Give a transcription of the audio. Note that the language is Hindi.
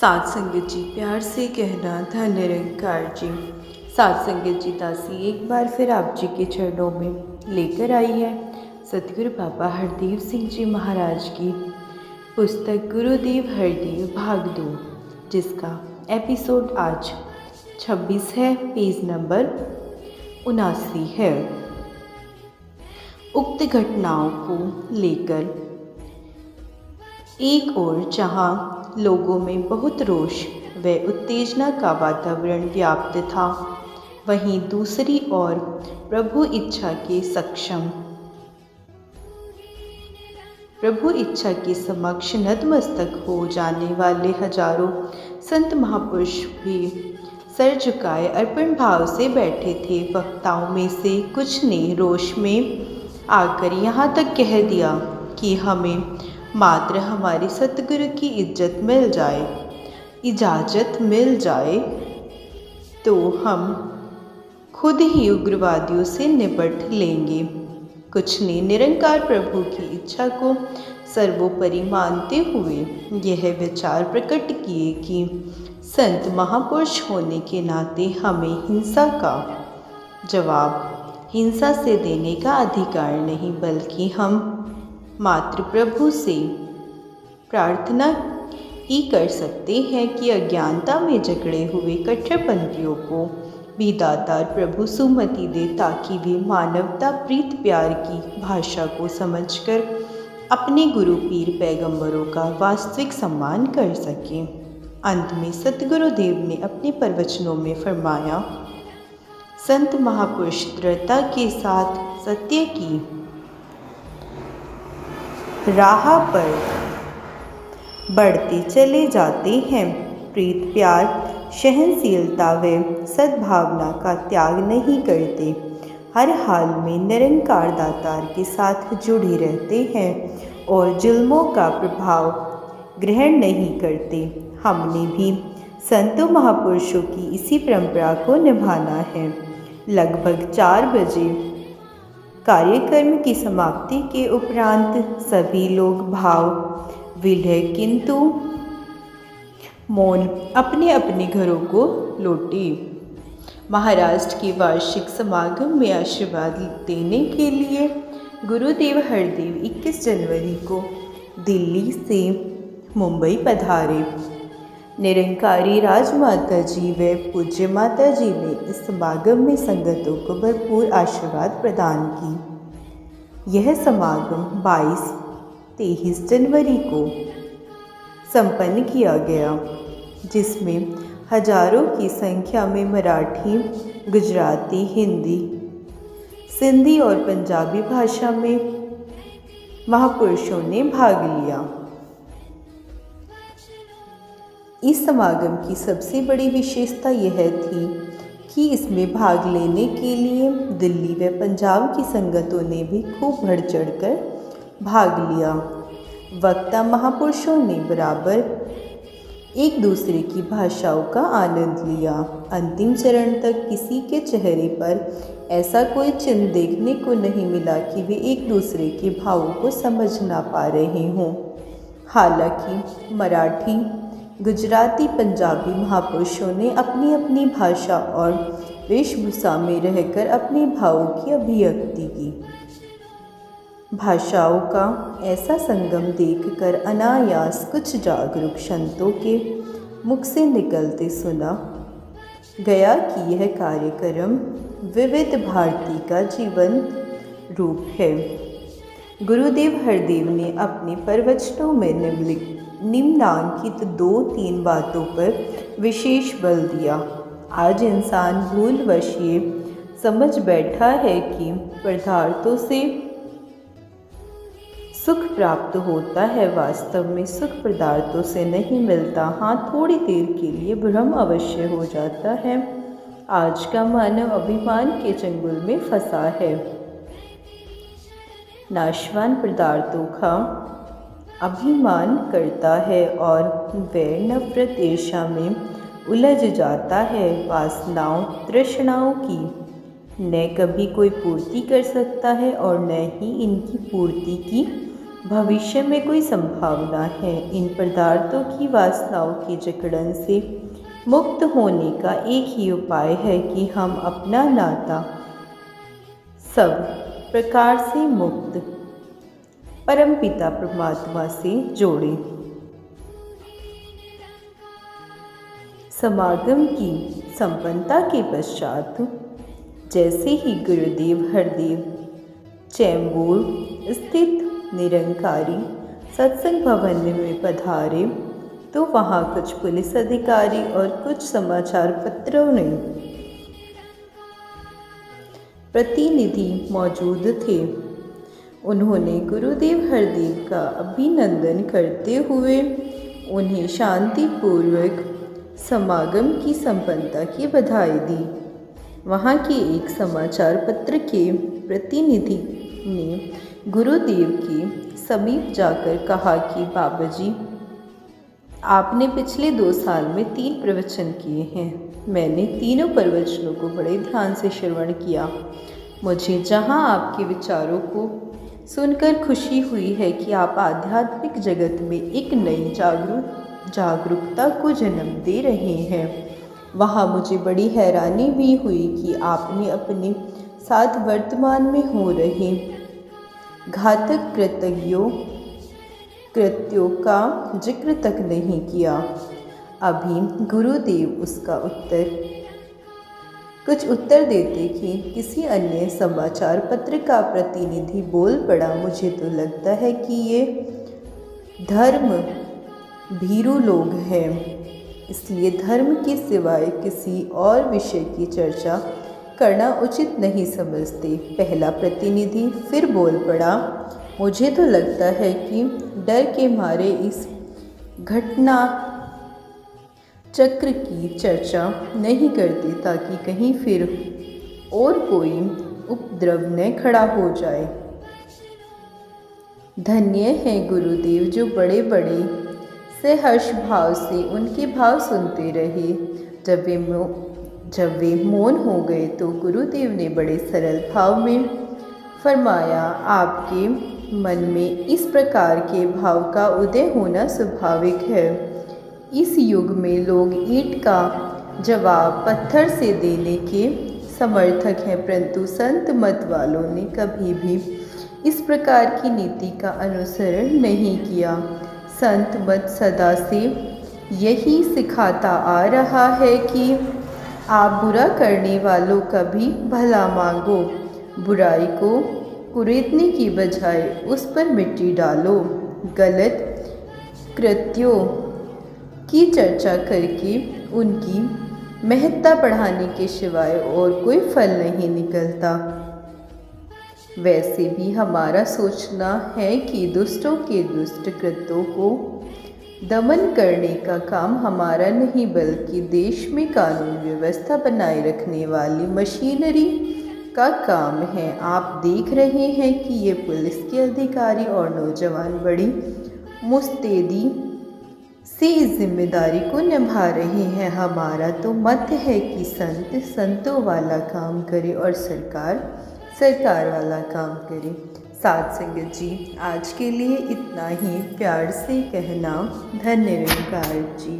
सात संगत जी प्यार से कहना था निरंकार जी। सात संगत जी दासी एक बार फिर आप जी के चरणों में लेकर आई है सतगुरु बाबा हरदेव सिंह जी महाराज की पुस्तक गुरुदेव हरदेव भाग 2, जिसका एपिसोड आज 26 है, पेज नंबर 79 है। उक्त घटनाओं को लेकर एक ओर जहाँ लोगों में बहुत रोष व उत्तेजना का वातावरण व्याप्त था, वहीं दूसरी ओर प्रभु इच्छा के समक्ष नतमस्तक हो जाने वाले हजारों संत महापुरुष भी सर झुकाए अर्पण भाव से बैठे थे। वक्ताओं में से कुछ ने रोष में आकर यहाँ तक कह दिया कि हमें मात्र हमारे सतगुरु की इजाज़त मिल जाए तो हम खुद ही उग्रवादियों से निपट लेंगे। कुछ ने निरंकार प्रभु की इच्छा को सर्वोपरि मानते हुए यह विचार प्रकट किए कि संत महापुरुष होने के नाते हमें हिंसा का जवाब हिंसा से देने का अधिकार नहीं, बल्कि हम मात्र प्रभु से प्रार्थना ही कर सकते हैं कि अज्ञानता में जकड़े हुए कट्टरपंथियों को भी दातार प्रभु सुमति दे, ताकि वे मानवता प्रीत प्यार की भाषा को समझकर अपने गुरु पीर पैगंबरों का वास्तविक सम्मान कर सकें। अंत में सतगुरुदेव ने अपने प्रवचनों में फरमाया, संत महापुरुष दृढ़ता के साथ सत्य की राह पर बढ़ते चले जाते हैं। प्रीत प्यार, सहनशीलता व सद्भावना का त्याग नहीं करते, हर हाल में निरंकार दातार के साथ जुड़े रहते हैं और जुल्मों का प्रभाव ग्रहण नहीं करते। हमने भी संतों महापुरुषों की इसी परंपरा को निभाना है। लगभग 4 बजे कार्यक्रम की समाप्ति के उपरांत सभी लोग भाव विलय किंतु मौन अपने अपने घरों को लौटे। महाराष्ट्र के वार्षिक समागम में आशीर्वाद देने के लिए गुरुदेव हरदेव 21 जनवरी को दिल्ली से मुंबई पधारे। निरंकारी राजमाता जी व पूज्य माता जी ने इस समागम में संगतों को भरपूर आशीर्वाद प्रदान की। यह समागम 22-23 जनवरी को संपन्न किया गया, जिसमें हजारों की संख्या में मराठी, गुजराती, हिंदी, सिंधी और पंजाबी भाषा में महापुरुषों ने भाग लिया। इस समागम की सबसे बड़ी विशेषता यह थी कि इसमें भाग लेने के लिए दिल्ली व पंजाब की संगतों ने भी खूब बढ़ चढ़कर भाग लिया। वक्ता महापुरुषों ने बराबर एक दूसरे की भाषाओं का आनंद लिया। अंतिम चरण तक किसी के चेहरे पर ऐसा कोई चिन्ह देखने को नहीं मिला कि वे एक दूसरे के भावों को समझ ना पा रहे हों। हालांकि मराठी, गुजराती, पंजाबी महापुरुषों ने अपनी अपनी भाषा और वेशभूषा में रहकर अपने भावों की अभिव्यक्ति की। भाषाओं का ऐसा संगम देखकर अनायास कुछ जागरूक संतों के मुख से निकलते सुना गया कि यह कार्यक्रम विविध भारती का जीवन रूप है। गुरुदेव हरदेव ने अपने प्रवचनों में निम्नांकित 2-3 बातों पर विशेष बल दिया। आज इंसान भूलवश ये समझ बैठा है कि पदार्थों से सुख प्राप्त होता है। वास्तव में सुख पदार्थों से नहीं मिलता। हाँ, थोड़ी देर के लिए भ्रम अवश्य हो जाता है। आज का मानव अभिमान के चंगुल में फंसा है। नाशवान पदार्थों का अभिमान करता है और वैर, नफरत, ईर्ष्या में उलझ जाता है। वासनाओं, तृष्णाओं की न कभी कोई पूर्ति कर सकता है और न ही इनकी पूर्ति की भविष्य में कोई संभावना है। इन पदार्थों की वासनाओं की जकड़न से मुक्त होने का एक ही उपाय है कि हम अपना नाता सब प्रकार से मुक्त परमपिता परमात्मा से जोड़ें। समागम की संपन्नता के पश्चात जैसे ही गुरुदेव हरदेव चैम्बूर स्थित निरंकारी सत्संग भवन में पधारे तो वहाँ कुछ पुलिस अधिकारी और कुछ समाचार पत्रों ने प्रतिनिधि मौजूद थे। उन्होंने गुरुदेव हरदेव का अभिनंदन करते हुए उन्हें शांतिपूर्वक समागम की संपन्नता की बधाई दी। वहाँ के एक समाचार पत्र के प्रतिनिधि ने गुरुदेव के समीप जाकर कहा कि बाबा जी, आपने पिछले 2 साल में 3 प्रवचन किए हैं। मैंने तीनों प्रवचनों को बड़े ध्यान से श्रवण किया। मुझे जहाँ आपके विचारों को सुनकर खुशी हुई है कि आप आध्यात्मिक जगत में एक नई जागरूकता को जन्म दे रहे हैं, वहाँ मुझे बड़ी हैरानी भी हुई कि आपने अपने साथ वर्तमान में हो रहे घातक कृत्यों का जिक्र तक नहीं किया। अभी गुरुदेव उसका कुछ उत्तर देते कि किसी अन्य समाचार पत्र का प्रतिनिधि बोल पड़ा, मुझे तो लगता है कि ये धर्म भीरू लोग हैं, इसलिए धर्म के सिवाय किसी और विषय की चर्चा करना उचित नहीं समझते। पहला प्रतिनिधि फिर बोल पड़ा, मुझे तो लगता है कि डर के मारे इस घटना चक्र की चर्चा नहीं करते ताकि कहीं फिर और कोई उपद्रव न खड़ा हो जाए। धन्य है गुरुदेव जो बड़े बड़े से हर्ष भाव से उनके भाव सुनते रहे। जब वे मौन हो गए तो गुरुदेव ने बड़े सरल भाव में फरमाया, आपके मन में इस प्रकार के भाव का उदय होना स्वाभाविक है। इस युग में लोग ईंट का जवाब पत्थर से देने के समर्थक हैं, परंतु संत मत वालों ने कभी भी इस प्रकार की नीति का अनुसरण नहीं किया। संत मत सदा से यही सिखाता आ रहा है कि आप बुरा करने वालों का भी भला मांगो, बुराई को कुरेदने की बजाय उस पर मिट्टी डालो। गलत कृत्यों की चर्चा करके उनकी महत्ता बढ़ाने के सिवाय और कोई फल नहीं निकलता। वैसे भी हमारा सोचना है कि दुष्टों के दुष्ट कृत्यों को दमन करने का काम हमारा नहीं, बल्कि देश में कानून व्यवस्था बनाए रखने वाली मशीनरी का काम है। आप देख रहे हैं कि ये पुलिस के अधिकारी और नौजवान बड़ी मुस्तैदी से इस जिम्मेदारी को निभा रहे हैं। हमारा तो मत है कि संत संतों वाला काम करे और सरकार वाला काम करे। साथ संगत जी, आज के लिए इतना ही। प्यार से कहना, धन्य निरंकार जी।